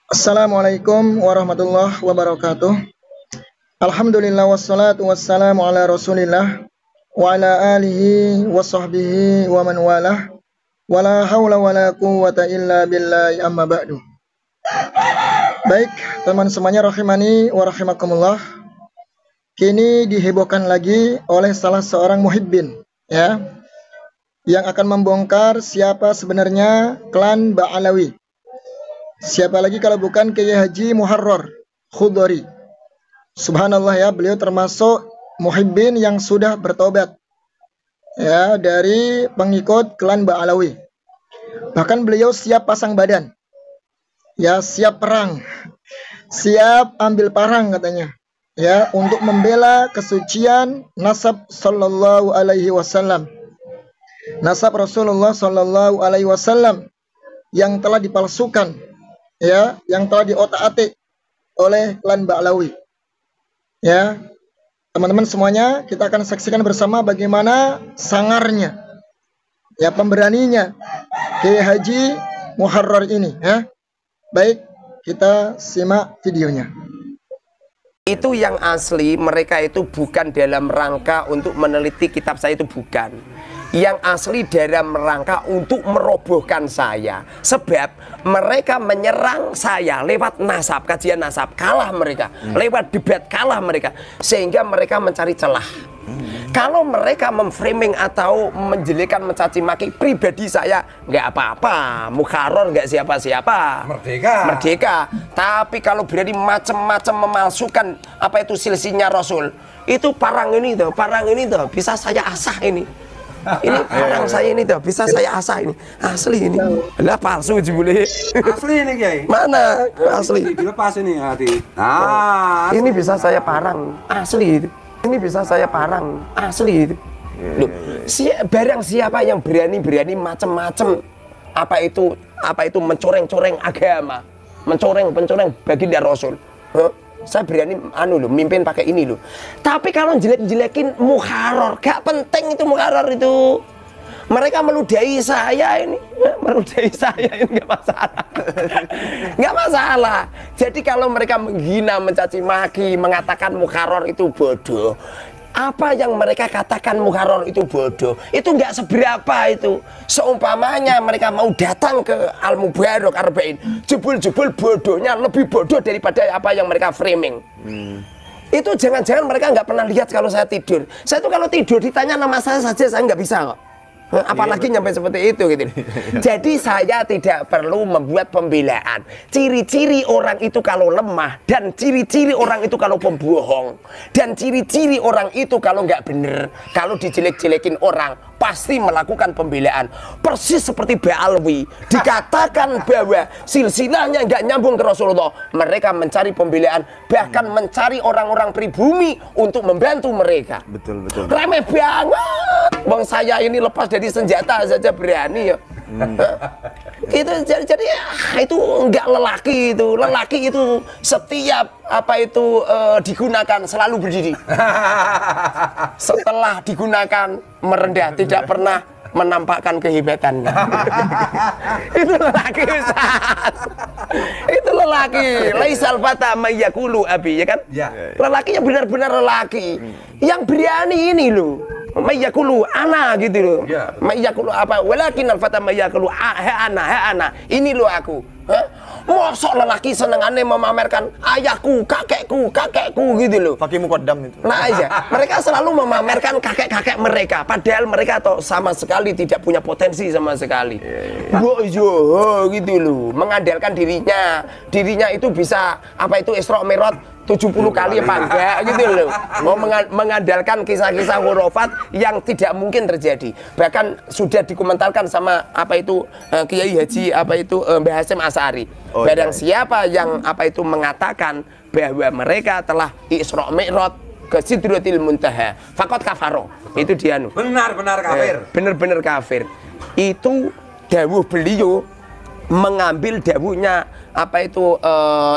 Assalamualaikum warahmatullahi wabarakatuh. Alhamdulillah wassalatu wassalamu ala Rasulillah wa ala alihi wa sahbihi wa man walah. Wala haula wala quwwata illa billahi amma ba'du. Baik, teman semuanya rahimani wa rahimakumullah. Kini dihebohkan lagi oleh salah seorang muhibbin, ya, yang akan membongkar siapa sebenarnya klan Ba'alawi. Siapa lagi kalau bukan Kiai Haji Muharrar Khudori. Subhanallah ya, beliau termasuk muhibbin yang sudah bertobat ya dari pengikut klan Ba'alawi. Bahkan beliau siap pasang badan. Ya, siap perang. Siap ambil parang katanya. Ya, untuk membela kesucian nasab sallallahu alaihi wasallam. Nasab Rasulullah sallallahu alaihi wasallam yang telah dipalsukan, ya, yang telah diotak-atik oleh klan Ba'alawi. Ya, teman-teman semuanya, kita akan saksikan bersama bagaimana sangarnya, ya, pemberaninya Kiai Haji Muharrar ini, ya. Baik, kita simak videonya. Itu yang asli, mereka itu bukan dalam rangka untuk meneliti kitab saya, itu bukan. Yang asli dalam rangka untuk merobohkan saya. Sebab mereka menyerang saya lewat nasab, kajian nasab, kalah mereka. Lewat debat, kalah mereka. Sehingga mereka mencari celah. Kalau mereka memframing atau menjelekan, mencaci maki pribadi saya, nggak apa-apa. Muharrar nggak siapa-siapa. Merdeka. Tapi kalau berani macam-macam memalsukan apa itu silsinya Rasul, itu parang ini tuh, bisa saya asah ini. Ini parang saya ini tuh, bisa saya asah ini. Asli ini. Lah palsu jebule. Asli ini Kiai. Mana? Asli. Dilepas ini hati. Nah, ini bisa saya parang. Asli itu. Ini bisa saya parang. Asli itu. Loh, barang siapa yang berani macam-macam apa itu mencoreng-coreng agama, mencoreng baginda Rasul. Saya berani mimpin pakai ini loh. Tapi kalau jelek-jelekin Muharrar, gak penting itu Muharrar itu. Mereka meludahi saya ini nggak masalah. Nggak masalah. Jadi kalau mereka menghina, mencaci maki, mengatakan Muharrar itu bodoh, apa yang mereka katakan Muharrar itu bodoh, itu nggak seberapa itu. Seumpamanya mereka mau datang ke Al-Mubarak Arba'in, jebul-jebul bodohnya lebih bodoh daripada apa yang mereka framing. Itu jangan-jangan mereka nggak pernah lihat kalau saya tidur. Saya tuh kalau tidur ditanya nama saya saja saya nggak bisa kok. Apalagi nyampe seperti itu gitu. Jadi saya tidak perlu membuat pembelaan. Ciri-ciri orang itu kalau lemah, dan ciri-ciri orang itu kalau pembohong, dan ciri-ciri orang itu kalau nggak bener, kalau dijelek-jelekin orang pasti melakukan pembelaan. Persis seperti Ba'alawi, dikatakan bahwa silsilahnya nggak nyambung ke Rasulullah, mereka mencari pembelaan, bahkan mencari orang-orang pribumi untuk membantu mereka. Betul. Remeh banget. Bang, saya ini lepas dari senjata saja berani ya. Itu jadi itu enggak lelaki itu. Lelaki itu setiap digunakan selalu berdiri. Setelah digunakan merendah, tidak pernah menampakkan kehebatannya. Itu lelaki, Ustaz. Itu lelaki. Laisal fata mayyakulu abi, ya kan? Ya. Lelaki yang benar-benar lelaki. Yang berani ini loh. Mayyakulu ana gitu loh. Ya. Mayyakulu apa? Walakin al-fata mayyakulu ana. Ini loh aku. Mosok lelaki senengannya memamerkan ayahku, kakekku gitu loh. Pakai mukaddam itu. Nah iya, mereka selalu memamerkan kakek-kakek mereka, padahal mereka sama sekali tidak punya potensi sama sekali. Gitu loh, mengandalkan dirinya itu bisa Isra Mi'raj 70 kali apa enggak gitu loh. Mau mengandalkan kisah-kisah khurafat yang tidak mungkin terjadi. Bahkan sudah dikomentarkan sama Kiai Haji Mbah Hasyim Asy'ari. Barang siapa yang mengatakan bahwa mereka telah Isra Mi'raj ke Sidratil Muntaha, faqad kafaro. Itu dia Benar-benar kafir. Benar-benar kafir. Itu dawuh beliau mengambil dawuhnya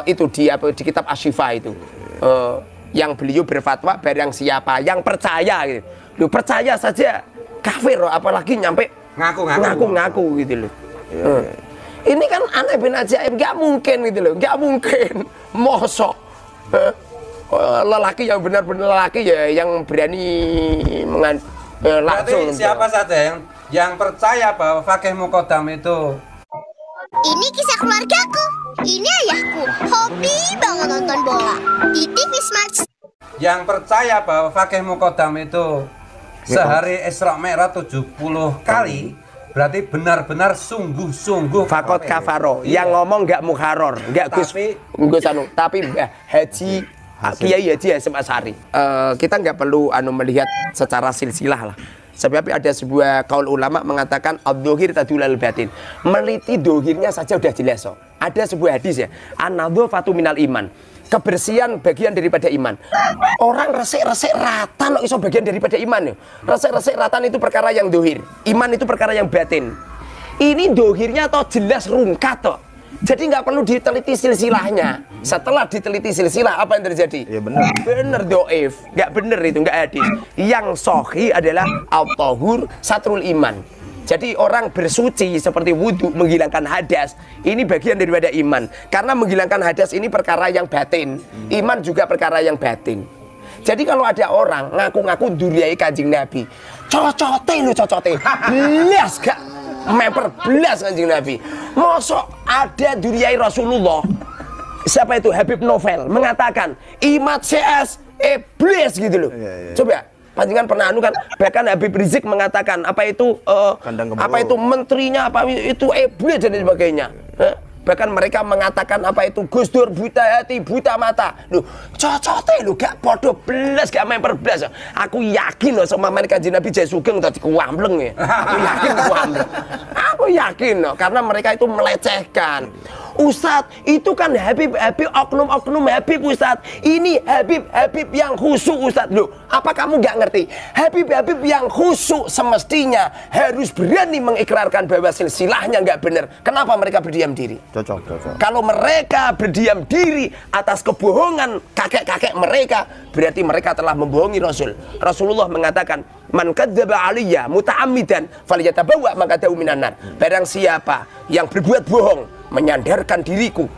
di kitab Asy-Syifa itu. Yang beliau berfatwa barang siapa yang percaya gitu. Lu percaya saja kafir, apalagi nyampe ngaku gitu loh. Ini kan aneh bin ajaib, nggak mungkin gitu loh, nggak mungkin. Mosok lelaki yang benar-benar lelaki ya yang berani langsung. Berarti siapa saja yang percaya bahwa fakih muqaddam itu? Ini kisah keluargaku. Ini ayahku, hobi banget nonton bola di TV Smart. Yang percaya bahwa fakih muqaddam itu sehari Isra Mi'raj 70 kali, berarti benar-benar sungguh-sungguh fakot kafaro. Iya. Yang ngomong nggak mukharor, nggak Gus tapi Haji Kiai Haji Hasyim Asy'ari. Kita nggak perlu melihat secara silsilah lah. Sebab ada sebuah kaul ulama mengatakan ad-dhohir tadulal batin. Meliti dohirnya saja udah jelas. So. Ada sebuah hadis ya, an-nadhafatu minal iman. Kebersihan bagian daripada iman. Orang resik-resik rata loh iso bagian daripada iman. Resik-resik rata itu perkara yang dohir. Iman itu perkara yang batin. Ini dohirnya atau jelas rungkat toh. Jadi nggak perlu diteliti silsilahnya. Setelah diteliti silsilah apa yang terjadi? Ya benar. Bener doif, nggak bener itu, nggak hadis. Yang sahih adalah at-tahur satrul iman. Jadi orang bersuci seperti wudhu menghilangkan hadas, ini bagian daripada iman. Karena menghilangkan hadas ini perkara yang batin, iman juga perkara yang batin. Jadi kalau ada orang ngaku-ngaku duriai Kanjeng Nabi, cocote lu cocote, belas gak memper belas Kanjeng Nabi. Mosok ada duriai Rasulullah. Siapa itu? Habib Novel mengatakan imat CS iblis gitu loh. Coba panjangan pernah kan, bahkan Habib Rizik mengatakan apa itu menterinya apa itu iblis dan sebagainya. Bahkan mereka mengatakan apa itu Gus Dur buta hati, buta mata. Loh, cocote lu gak podo belas, gak memper belas. Aku yakin loh sama mereka Kanjeng Nabi Jaya Sugeng tadi kuambleng ya. Aku yakin kuambleng. Aku yakin loh, karena mereka itu melecehkan. Ustadz, itu kan Habib oknum Habib Ustadz. Ini Habib yang khusyuk Ustadz. Loh, apa kamu nggak ngerti? Habib yang khusyuk semestinya harus berani mengikrarkan bahwa silsilahnya nggak benar. Kenapa mereka berdiam diri? Cocok. Kalau mereka berdiam diri atas kebohongan kakek-kakek mereka, berarti mereka telah membohongi Rasul. Rasulullah mengatakan, man kadzdzaba aliyya muta'ammidan falyatabawwa maq'adahu minan nar. Barang siapa yang berbuat bohong menyandarkan diriku,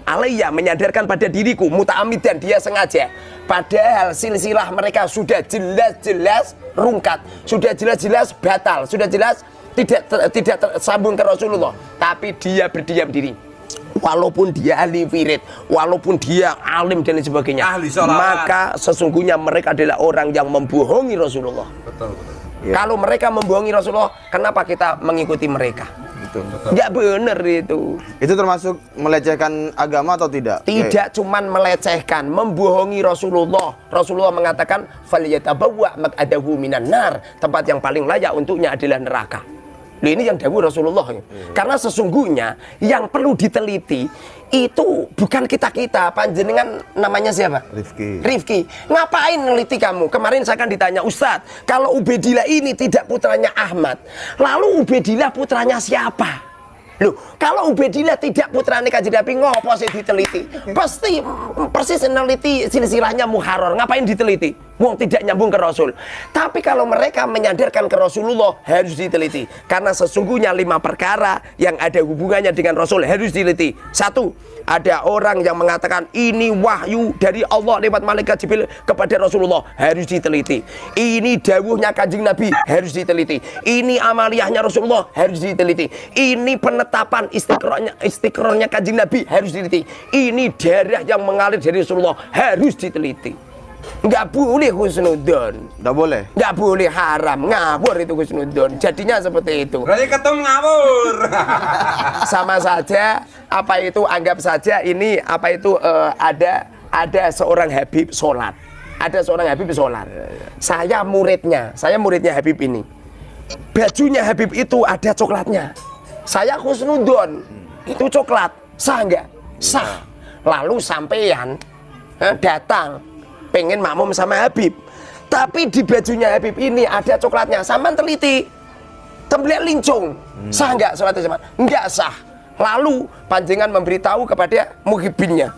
alaiya menyandarkan pada diriku, muta'ammidan dia sengaja, padahal silsilah mereka sudah jelas-jelas rungkat, sudah jelas-jelas batal, sudah jelas tidak tersambung ke Rasulullah, tapi dia berdiam diri. Walaupun dia ahli wirid, walaupun dia alim dan lain sebagainya, maka sesungguhnya mereka adalah orang yang membohongi Rasulullah. Betul. Ya. Kalau mereka membohongi Rasulullah, kenapa kita mengikuti mereka? Betul. Nggak bener itu. Itu termasuk melecehkan agama atau tidak? Tidak cuman melecehkan, membohongi Rasulullah. Rasulullah mengatakan, "Falyatabawwa maq'adahu minan nar." Tempat yang paling layak untuknya adalah neraka. Nah, ini yang dawuh Rasulullah. Karena sesungguhnya yang perlu diteliti itu bukan kita-kita. Panjenengan namanya siapa? Rifki. Ngapain neliti kamu? Kemarin saya kan ditanya, Ustadz, kalau Ubaidillah ini tidak putranya Ahmad, lalu Ubaidillah putranya siapa? Loh, kalau Ubaidillah tidak putranya Kanjeng Nabi, ngopo sih diteliti? Pasti persis neliti silsilahnya muharrar. Ngapain diteliti? Wong tidak nyambung ke Rasul. Tapi kalau mereka menyandarkan ke Rasulullah, harus diteliti. Karena sesungguhnya 5 perkara yang ada hubungannya dengan Rasul harus diteliti. 1, ada orang yang mengatakan ini wahyu dari Allah lewat malaikat Jibril kepada Rasulullah, harus diteliti. Ini dawuhnya Kanjeng Nabi, harus diteliti. Ini amaliyahnya Rasulullah, harus diteliti. Ini penetapan istiqrarnya Kanjeng Nabi, harus diteliti. Ini darah yang mengalir dari Rasulullah, harus diteliti. Nggak boleh husnudzon. Nggak boleh? Nggak boleh, haram, ngawur itu husnudzon. Jadinya seperti itu. Berarti ketemu ngawur. Sama saja, apa itu, anggap saja ini apa itu, ada seorang Habib sholat. Ada seorang Habib sholat. Saya muridnya Habib ini. Bajunya Habib itu ada coklatnya. Saya husnudzon, itu coklat. Sah nggak? Sah. Lalu sampeyan datang pengen makmum sama Habib, tapi di bajunya Habib ini ada coklatnya, sampean teliti, temblek lincung, sah nggak sholat sama? Nggak sah. Lalu panjenengan memberitahu kepada muhibinnya,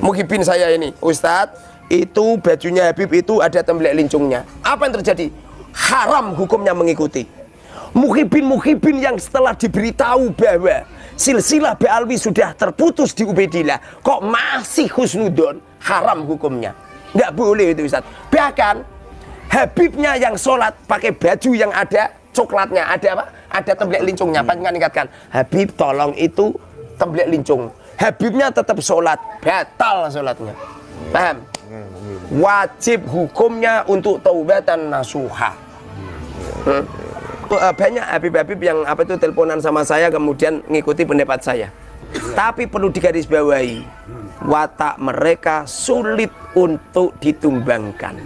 muhibin saya ini, Ustadz, itu bajunya Habib itu ada temblek lincungnya. Apa yang terjadi? Haram hukumnya mengikuti. Muhibin yang setelah diberitahu bahwa silsilah Ba'alwi sudah terputus di Ubaidillah, kok masih husnudon, haram hukumnya. Nggak boleh itu Ustaz. Bahkan Habibnya yang sholat pakai baju yang ada coklatnya, ada apa? Ada temblek lincungnya. Panjenengan ingatkan, Habib tolong itu temblek lincung. Habibnya tetap sholat, batal sholatnya. Paham? Wajib hukumnya untuk taubatan nasuha. Banyak Habib-Habib yang apa itu teleponan sama saya kemudian ngikuti pendapat saya. Tapi perlu digarisbawahi, watak mereka sulit untuk ditumbangkan.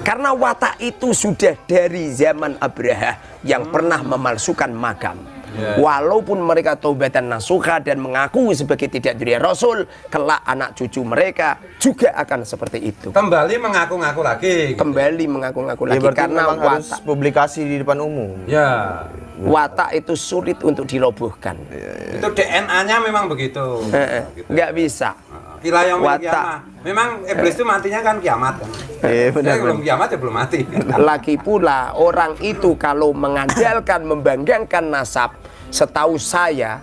Karena watak itu sudah dari zaman Abraha yang pernah memalsukan makam. Walaupun mereka taubatan nasuha dan mengaku sebagai tidak dari Rasul, kelak anak cucu mereka juga akan seperti itu. Kembali mengaku-ngaku lagi. Kembali mengaku-ngaku lagi karena harus watak publikasi di depan umum. Ya. Watak itu sulit untuk dirobohkan. Itu DNA-nya memang begitu. Nggak bisa. Ilayomil Watak. kiamah. Memang iblis itu matinya kan kiamat kan. Benar. Belum kiamat ya belum mati. Lagi pula orang itu kalau mengandalkan, membanggakan nasab, setahu saya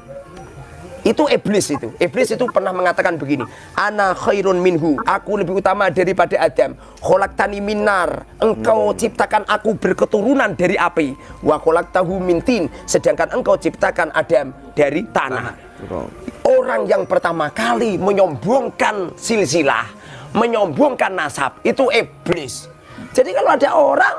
itu iblis itu. Iblis itu pernah mengatakan begini, ana khairun minhu, aku lebih utama daripada Adam. Khalaqtani minar, engkau ciptakan aku berketurunan dari api. Wa khalaqtahu min tin, sedangkan engkau ciptakan Adam dari tanah. Orang yang pertama kali menyombongkan silsilah, menyombongkan nasab, itu iblis. Jadi kalau ada orang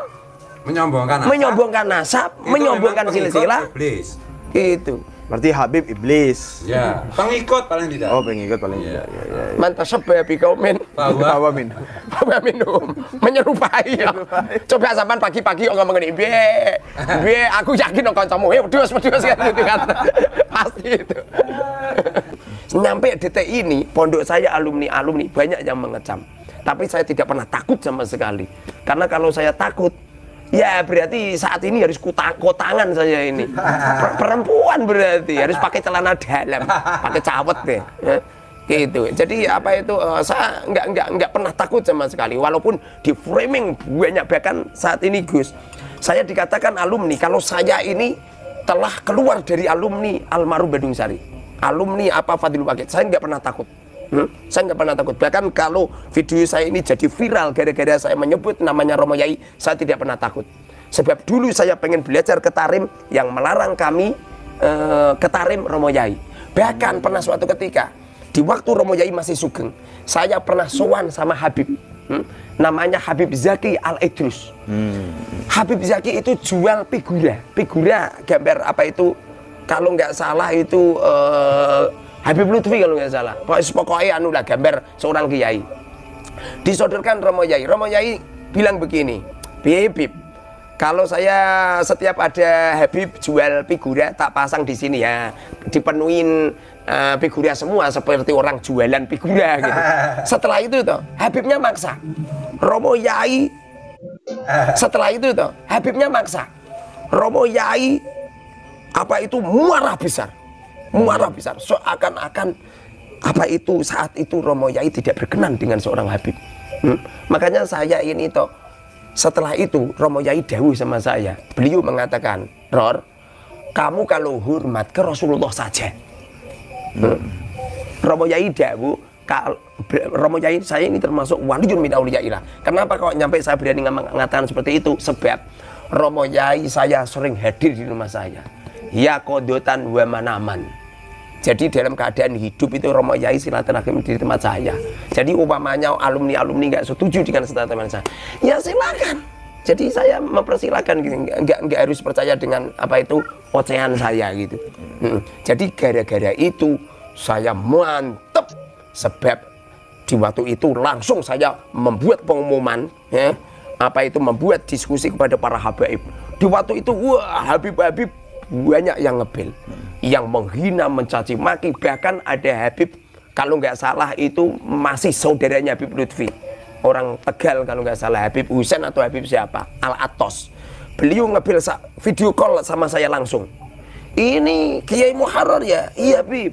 menyombongkan nasab, menyombongkan silsilah, iblis. itu Berarti Habib iblis. Ya, pengikut paling tidak. Oh, pengikut paling tidak. mantasabba bi qaumin Bahwa min. bahwa minum menyerupai ya. Coba sampean pagi-pagi ngomong ngene, "Be, aku yakin kok kancamu wedhus kan gitu kan." Pasti itu. Sampai detik ini pondok saya alumni banyak yang mengecam. Tapi saya tidak pernah takut sama sekali. Karena kalau saya takut, ya berarti saat ini harus kotangan saya ini. Perempuan berarti harus pakai celana dalam, pakai cawet deh. Ya. Gitu. Jadi apa itu saya nggak pernah takut sama sekali. Walaupun di framing banyak, bahkan saat ini Gus, saya dikatakan alumni kalau saya ini telah keluar dari alumni Almarhum Badung Sari. Alumni apa Fadilul Waqid, saya nggak pernah takut. Saya nggak pernah takut. Bahkan kalau video saya ini jadi viral gara-gara saya menyebut namanya Romo Yai, saya tidak pernah takut. Sebab dulu saya pengen belajar ketarim yang melarang kami ketarim Romo Yai. Bahkan pernah suatu ketika di waktu Romo Yai masih sugeng, saya pernah sowan sama Habib. Namanya Habib Zaki Al-Idrus. Habib Zaki itu jual figura gambar apa itu, kalau nggak salah itu Habib Lutfi kalau nggak salah. Pokoknya anu lah, gambar seorang kiai. Disodorkan Romo Yai. Romo Yai bilang begini, Habib, kalau saya setiap ada Habib jual figura tak pasang di sini ya, dipenuhin figura semua seperti orang jualan figura gitu. Setelah itu toh Habibnya maksa. Romo Yai setelah itu toh Habibnya maksa. Romo Yai apa itu marah besar. Seakan-akan apa itu saat itu Romo Yai tidak berkenan dengan seorang Habib. Makanya saya ini toh setelah itu Romo Yai dawuh sama saya. Beliau mengatakan, "Ror, kamu kalau hormat ke Rasulullah saja." Romo Yai dawuh, Romo Yai saya ini termasuk waliyun min auliyaillah. Kenapa kok nyampe saya berani mengatakan seperti itu? Sebab Romo Yai saya sering hadir di rumah saya. Ya kodotan wa manaman. Jadi dalam keadaan hidup itu Romo Yai silaturahim di tempat saya. Jadi umpamanya alumni nggak setuju dengan statement saya, ya silakan. Jadi saya mempersilahkan gitu, nggak harus percaya dengan apa itu ocehan saya gitu. Jadi gara-gara itu saya mantep, sebab di waktu itu langsung saya membuat pengumuman, ya, apa itu membuat diskusi kepada para habaib. Di waktu itu wah Habib-Habib banyak yang ngebel, yang menghina, mencaci maki, bahkan ada Habib kalau nggak salah itu masih saudaranya Habib Lutfi, orang Tegal kalau nggak salah, Habib Husain atau Habib siapa, Al-Atos. Beliau ngebel video call sama saya langsung. Ini Kiai Muharrar ya? Iya Bib.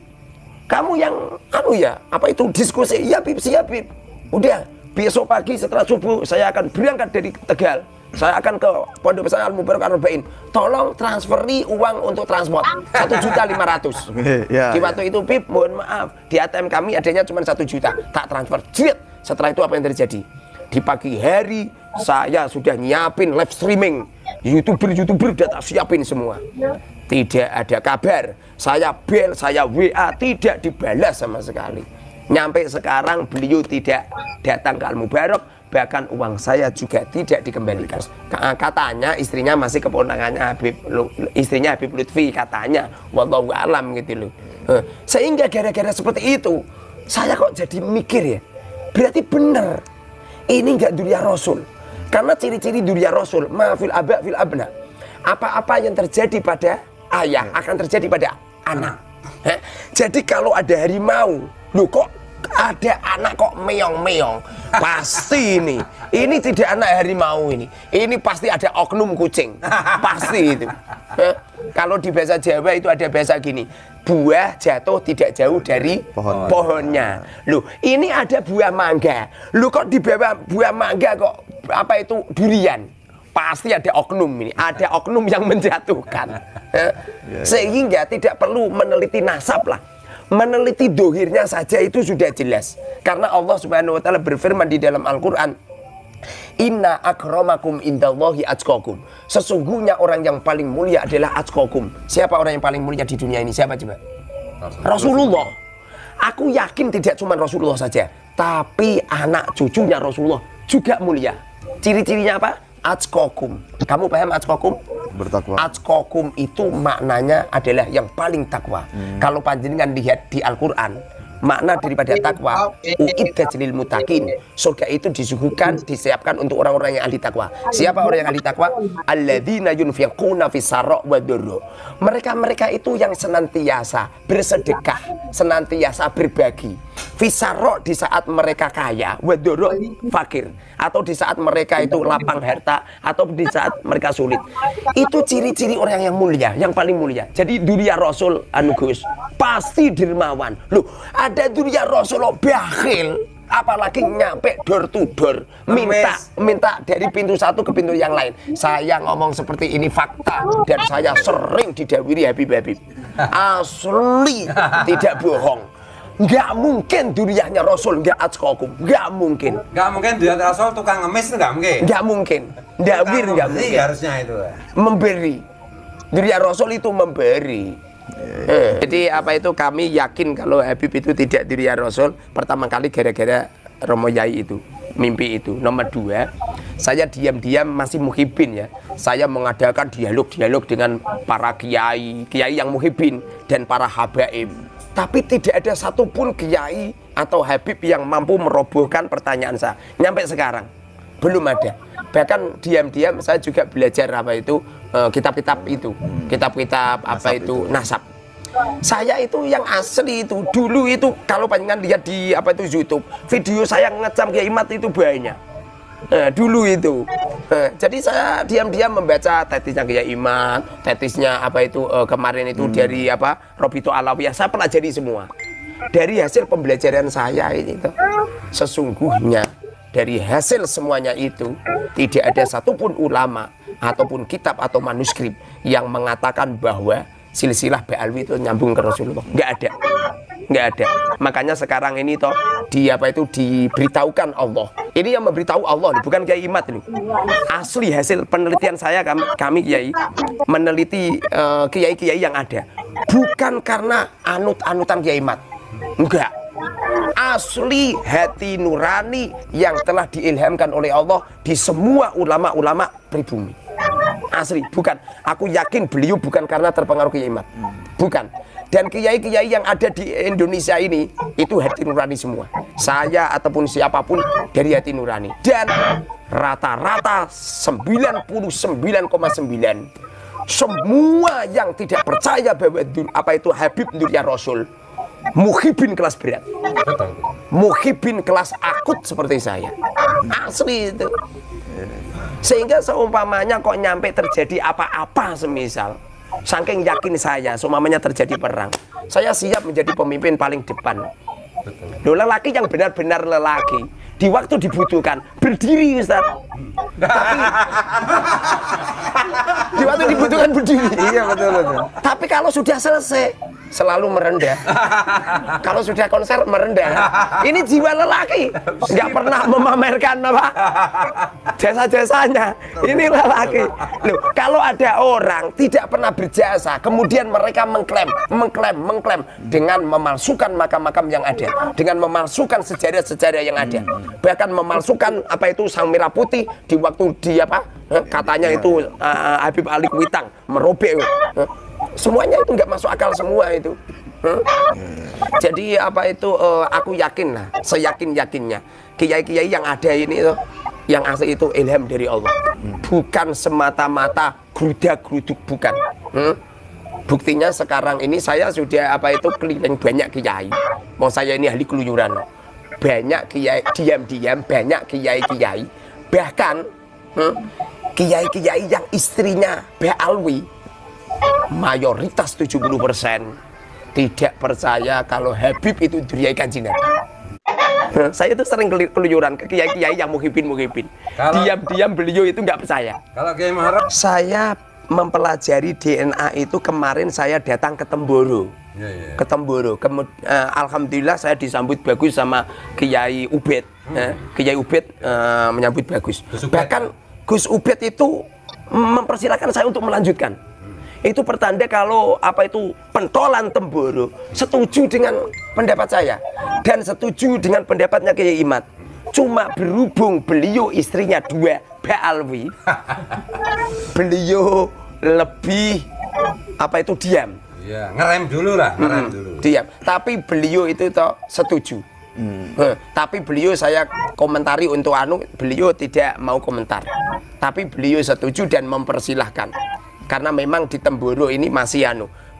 Kamu yang anu ya, apa itu diskusi? Iya Bib, siap Bib. Udah, besok pagi setelah subuh saya akan berangkat dari Tegal. Saya akan ke Pondok Pesantren Al-Mubarak Arba'in. Tolong transferi uang untuk transport 1.500.000. Ya, Di waktu itu, Pip, mohon maaf, di ATM kami adanya cuma 1 juta. Tak transfer. Jit. Setelah itu apa yang terjadi? Di pagi hari saya sudah nyiapin live streaming. YouTuber udah tak siapin semua. Tidak ada kabar. Saya bel, saya WA, tidak dibalas sama sekali. Nyampe sekarang beliau tidak datang ke Al-Mubarak. Bahkan uang saya juga tidak dikembalikan. Katanya istrinya masih keponakannya istrinya Habib Lutfi katanya, wallahu alam gitu loh. Sehingga gara-gara seperti itu, saya kok jadi mikir ya, berarti benar ini enggak Duriyah Rasul. Karena ciri-ciri Duriyah Rasul, ma'fil aba fil abna. Apa-apa yang terjadi pada ayah akan terjadi pada anak. Jadi kalau ada harimau, loh kok ada anak kok meong-meong, pasti ini tidak anak harimau ini pasti ada oknum kucing, pasti itu. Kalau di bahasa Jawa itu ada bahasa gini, buah jatuh tidak jauh dari pohonnya. Loh, ini ada buah mangga, loh kok di bawah buah mangga kok apa itu durian? Pasti ada oknum ini, ada oknum yang menjatuhkan. Sehingga tidak perlu meneliti nasab lah. Meneliti dohirnya saja itu sudah jelas. Karena Allah Subhanahu wa ta'ala berfirman di dalam Al-Quran, Inna akramakum indallahi atqakum. Sesungguhnya orang yang paling mulia adalah atqakum. Siapa orang yang paling mulia di dunia ini? Siapa coba? Rasulullah. Aku yakin tidak cuma Rasulullah saja, tapi anak cucunya Rasulullah juga mulia. Ciri-cirinya apa? Atqakum. Kamu paham atqakum? Bertakwa. Atqakum itu maknanya adalah yang paling takwa. Kalau panjenengan lihat di Al-Quran, makna daripada takwa, uiddat lil muttaqin. Surga itu disuguhkan, disiapkan untuk orang-orang yang ahli takwa. Siapa orang yang ahli takwa? Alladzina yunfiquna fis sarra wa dharra. Mereka itu yang senantiasa bersedekah, senantiasa berbagi. Fisarro di saat mereka kaya, wadoro fakir, atau di saat mereka itu lapang harta, atau di saat mereka sulit. Itu ciri-ciri orang yang mulia, yang paling mulia. Jadi Duriyah Rasul Gus pasti dermawan. Loh, ada Duriyah Rasul bakhil, apalagi nyampe door to door, minta dari pintu satu ke pintu yang lain. Saya ngomong seperti ini fakta, dan saya sering didawiri Habib-Habib. Asli, tidak bohong. Nggak mungkin Duriyahnya Rasul nggak atqakum, nggak mungkin. Nggak mungkin Duriyah Rasul tukang ngemis itu nggak mungkin. Nggak mungkin. Dawir nggak mungkin. Harusnya itu. Memberi. Duriyah Rasul itu memberi. Jadi apa itu kami yakin kalau Habib itu tidak Duriyah Rasul pertama kali gara-gara Romo Yai itu, mimpi itu. Nomor 2, saya diam-diam masih muhibin ya. Saya mengadakan dialog-dialog dengan para kiai yang muhibin dan para habaib. Tapi tidak ada satupun kiai atau habib yang mampu merobohkan pertanyaan saya. Nyampe sekarang belum ada. Bahkan diam-diam saya juga belajar apa itu kitab-kitab itu, kitab-kitab apa itu nasab. Saya itu yang asli itu dulu itu kalau panjenengan lihat di apa itu YouTube, video saya ngecam Kiai Mat itu banyak. Dulu itu. Jadi saya diam-diam membaca tetisnya Kiai Iman, tetisnya apa itu kemarin itu dari apa Robito Alawiyah, saya pelajari semua. Dari hasil pembelajaran saya ini sesungguhnya dari hasil semuanya itu tidak ada satupun ulama ataupun kitab atau manuskrip yang mengatakan bahwa silsilah Ba'alwi itu nyambung ke Rasulullah. Nggak ada. Nggak ada. Makanya sekarang ini toh di apa itu diberitahukan Allah. Ini yang memberitahu Allah, bukan Kiai Imat ini. Asli hasil penelitian saya kami Kiai meneliti kiai-kiai yang ada. Bukan karena anut-anutan Kiai Imat. Enggak. Asli hati nurani yang telah diilhamkan oleh Allah di semua ulama-ulama pribumi. Asli, bukan. Aku yakin beliau bukan karena terpengaruh Kiai Imat. Bukan. Dan kiai-kiai yang ada di Indonesia ini itu hati nurani semua. Saya ataupun siapapun dari hati nurani. Dan rata-rata 99,9 semua yang tidak percaya bahwa apa itu Habib Duriyah Rasul muhibin kelas berat, muhibin kelas akut seperti saya. Asli itu. Sehingga seumpamanya kok nyampe terjadi apa-apa semisal, saking yakin saya seumpamanya terjadi perang, saya siap menjadi pemimpin paling depan. Loh, lelaki yang benar-benar lelaki, di waktu dibutuhkan berdiri Ustaz. Tapi di waktu dibutuhkan berdiri. Iya betul. Tapi kalau sudah selesai selalu merendah. Kalau sudah konser merendah. Ini jiwa lelaki, nggak pernah memamerkan apa jasa-jasanya. Ini lelaki. Loh, kalau ada orang tidak pernah berjasa, kemudian mereka mengklaim dengan memalsukan makam-makam yang ada, dengan memalsukan sejarah-sejarah yang ada, bahkan memalsukan apa itu Sang Merah Putih di waktu di apa katanya itu Habib Ali Kuitang merobek. Semuanya itu nggak masuk akal semua itu. Jadi apa itu aku yakin lah, seyakin-yakinnya kiai-kiai yang ada ini itu, yang asli itu ilham dari Allah, bukan semata-mata gerudak-geruduk, bukan. Buktinya sekarang ini saya sudah apa itu keliling banyak kiai. Mau saya ini ahli keluyuran, banyak kiai diam-diam, banyak kiai-kiai, bahkan kiai-kiai yang istrinya Ba'alwi mayoritas 70% tidak percaya kalau Habib itu duriai Kanjeng Nabi. Saya itu sering keluyuran ke kiai-kiai yang muhibin. Diam-diam beliau itu nggak percaya. Kalau Kiai Muharram, saya mempelajari DNA itu kemarin saya datang ke Temboro. Ke Temboro. Alhamdulillah saya disambut bagus sama Kiai Ubed. Kiai Ubed menyambut bagus. Bahkan Gus Ubed itu mempersilahkan saya untuk melanjutkan. Itu pertanda kalau apa itu pentolan Temboro setuju dengan pendapat saya dan setuju dengan pendapatnya Kiai Imad. Cuma berhubung beliau istrinya 2 Ba'alwi, beliau lebih apa itu diam. ya ngerem dulu lah, ngerem dulu. Diam. Tapi beliau itu toh setuju. Tapi beliau saya komentari untuk beliau tidak mau komentar. Tapi beliau setuju dan mempersilahkan. Karena memang di Temboro ini masih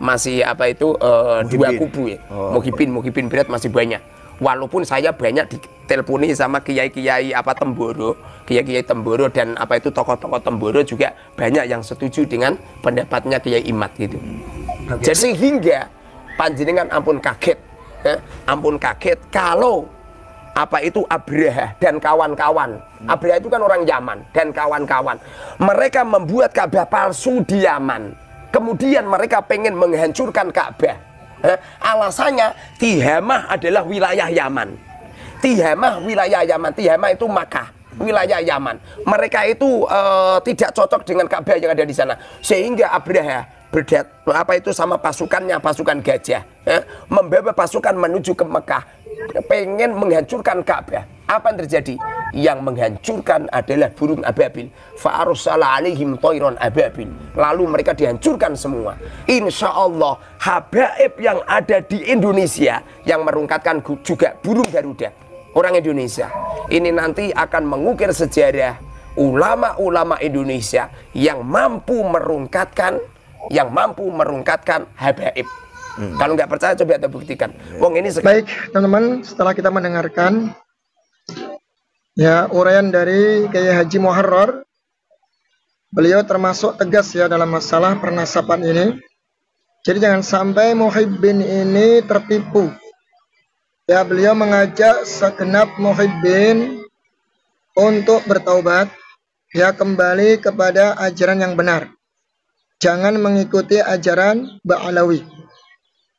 masih apa itu 2 kubu ya. Muhibin berat masih banyak. Walaupun saya banyak diteleponi sama kiai-kiai apa Temboro, kiai-kiai Temboro dan apa itu tokoh-tokoh Temboro juga banyak yang setuju dengan pendapatnya Kiai Imad gitu. Jadi sehingga panjenengan ampun kaget, ampun kaget kalau apa itu Abraha dan kawan-kawan. Abraha itu kan orang Yaman dan kawan-kawan. Mereka membuat Ka'bah palsu di Yaman. Kemudian mereka pengen menghancurkan Ka'bah. Alasannya Tihamah adalah wilayah Yaman. Tihamah wilayah Yaman. Tihamah itu Makkah, wilayah Yaman. Mereka itu tidak cocok dengan Ka'bah yang ada di sana. Sehingga Abraha apa itu sama pasukannya, pasukan gajah, membawa pasukan menuju ke Mekah, pengen menghancurkan Ka'bah. Apa yang terjadi? Yang menghancurkan adalah burung ababil. Fa'arsala alaihim thairan ababil. Lalu mereka dihancurkan semua. Insya Allah habaib yang ada di Indonesia yang merungkatkan juga burung Garuda, orang Indonesia. Ini nanti akan mengukir sejarah ulama-ulama Indonesia yang mampu merungkatkan habaib. Kalau nggak percaya coba kita buktikan. Wong ini baik teman-teman, setelah kita mendengarkan ya uraian dari Kiai Haji Muharrar, beliau termasuk tegas ya dalam masalah pernasaban ini. Jadi jangan sampai muhibbin ini tertipu. Ya, beliau mengajak segenap muhibbin untuk bertaubat, ya kembali kepada ajaran yang benar. Jangan mengikuti ajaran Ba'alawi.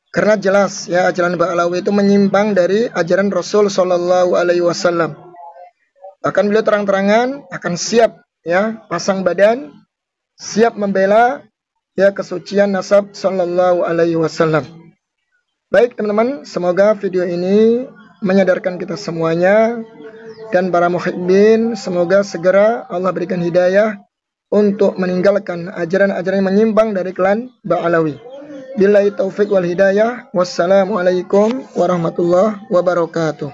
Karena jelas ya ajaran Ba'alawi itu menyimpang dari ajaran Rasul Shallallahu Alaihi Wasallam. Bahkan beliau terang-terangan akan siap ya pasang badan, siap membela ya kesucian nasab Shallallahu Alaihi Wasallam. Baik teman-teman, semoga video ini menyadarkan kita semuanya dan para muhibbin, semoga segera Allah berikan hidayah untuk meninggalkan ajaran-ajaran yang menyimpang dari klan Ba'alawi. Billahi taufik wal hidayah. Wassalamualaikum warahmatullahi wabarakatuh.